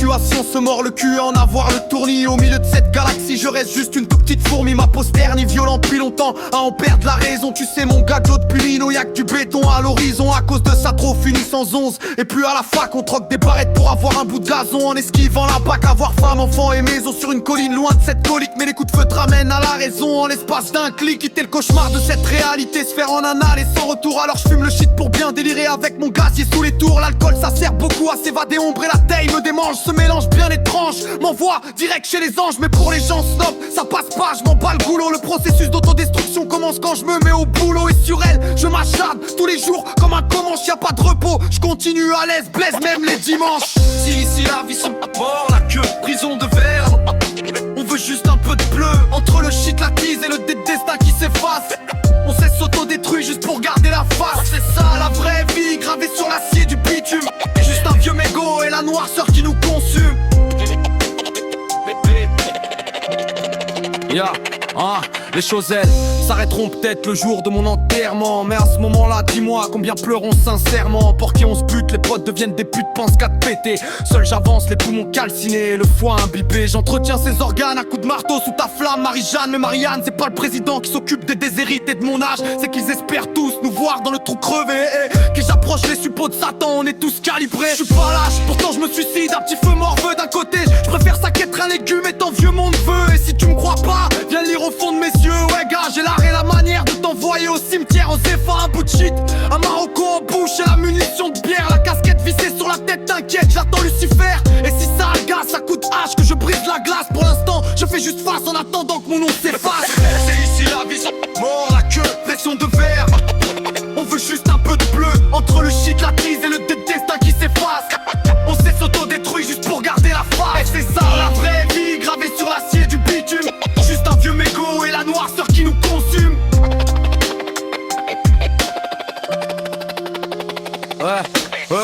situation se mord le cul à en avoir le tournis. Au milieu de cette galaxie je reste juste une toute petite fourmi. Ma posterne ni violent depuis longtemps à en perdre la raison. Tu sais mon gars Claude Pulino, y'a que du béton à l'horizon. À cause de ça trop fini sans 11. Et puis à la fac on troque des barrettes pour avoir un bout de gazon. En esquivant la bac, avoir femme, enfant et maison sur une colline loin de cette colique. Mais les coups de feu te ramènent à la raison. En l'espace d'un clic, quitter le cauchemar de cette réalité, se faire en anal et sans retour. Alors je fume le shit pour bien délirer avec mon gazier sous les tours. L'alcool ça sert beaucoup à s'évader, ombrer la taille me démange. Ce mélange bien étrange m'envoie direct chez les anges. Mais pour les gens snob, ça passe pas, je m'en bats le goulot. Le processus d'autodestruction commence quand je me mets au boulot. Et sur elle, je m'acharne tous les jours comme un comanche. Y'a pas de repos, je continue à l'aise, blaise même les dimanches. Si ici la vie sont à bord, la queue, prison de verre. On veut juste un peu de bleu entre le shit, la tease et le destin qui s'efface. On sait s'autodétruire juste pour garder la face. C'est ça la vraie vie, gravée sur l'acier du bitume. Juste un vieux mégot et la noirceur qui nous consume. Yeah, les choses elles s'arrêteront peut-être le jour de mon enterrement. Mais à ce moment-là, dis-moi combien pleurons sincèrement. Pour qui on se bute, les potes deviennent des putes, pensent qu'à te péter. Seul j'avance, les poumons calcinés, le foie imbibé. J'entretiens ses organes à coups de marteau sous ta flamme, Marie-Jeanne. Mais Marianne, c'est pas le président qui s'occupe des déshérités de mon âge. C'est qu'ils espèrent tous nous voir dans le trou crevé. Que j'approche les suppôts de Satan, on est tous calibrés. Je suis pas lâche, pourtant je me suicide, un petit feu morveux d'un côté. Je préfère ça qu'être un légume étant vieux mon neveu. Et si tu me crois pas, viens lire au fond de mes yeux. Ouais gars, j'ai l'art et la manière de t'envoyer au cimetière en zéphyr un bout de shit, un Marocco en bouche et la munition de bière. La casquette vissée sur la tête, t'inquiète, j'attends Lucifer. Et si ça agace, ça coûte H que je brise la glace. Pour l'instant, je fais juste face en attendant que mon nom s'efface. C'est ici la vie, mort la queue, pression de verre. On veut juste un peu de bleu entre le shit, la crise et le destin qui s'efface. On sait s'autodétruire juste pour garder la face. Et c'est ça la vraie vie, gravée sur l'acier du bitume. Juste un vieux mégot et la noirceur qui nous consume. Ouais,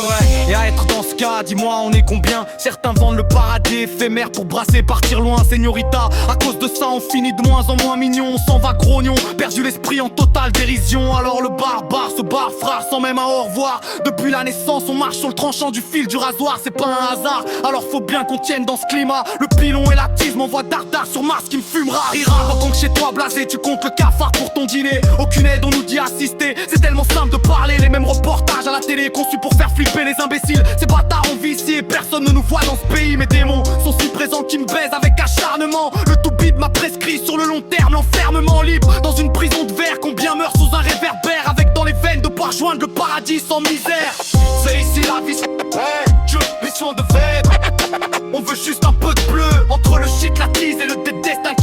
et à être dans ce cas, dis-moi on est combien? Certains vendent le paradis éphémère pour brasser, partir loin, señorita. À cause de ça on finit de moins en moins mignon. On s'en va grognon, perdu l'esprit en totale dérision. Alors le barbare se barre frère sans même un au revoir. Depuis la naissance on marche sur le tranchant du fil du rasoir. C'est pas un hasard, alors faut bien qu'on tienne dans ce climat. Le pilon et la tise m'envoient dardard sur Mars qui me fumera. Rira pendant que chez toi blasé tu comptes le cafard pour ton dîner. Aucune aide on nous dit assister, c'est tellement simple de parler. Les mêmes reportages à la télé conçus pour faire flipper les imbéciles. Ces bâtards on vit ici et personne ne nous voit dans ce pays. Mes démons sont si présents qu'ils me baisent avec acharnement. Le tout bide m'a prescrit sur le long terme l'enfermement libre dans une prison de verre. Combien meurent sous un réverbère avec dans les veines de pas rejoindre le paradis sans misère. C'est ici la vie, je mission de verre. On veut juste un peu de bleu entre le shit, la tease et le destin